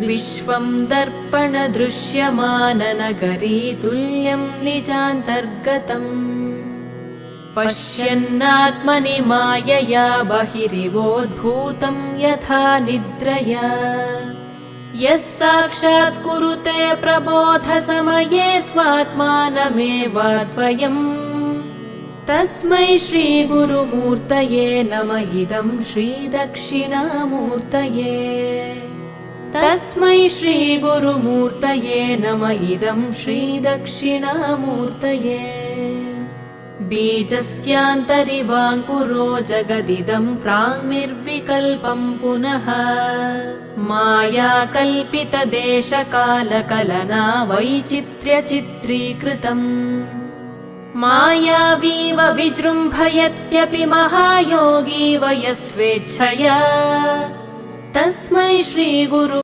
विश्वं दर्पणदृश्यमाननगरी तुल्यं निजान्तर्गतम् पश्यन्नात्मनि मायया बहिरिवोद्भूतं यथा निद्रया यः साक्षात् कुरुते प्रबोधसमये स्वात्मानमेवाद्वयम् तस्मै श्रीगुरुमूर्तये नमः इदं श्रीदक्षिणामूर्तये तस्मै श्रीगुरुमूर्तये नमः इदं श्रीदक्षिणामूर्तये बीजस्यान्तरिवाङ्कुरो जगदिदं प्राङ्निर्विकल्पं पुनः मायाकल्पितदेशकालकलना वैचित्र्यचित्रीकृतम् मायावीव विजृम्भयत्यपि महायोगी वयस्वेच्छया तस्मै श्रीगुरु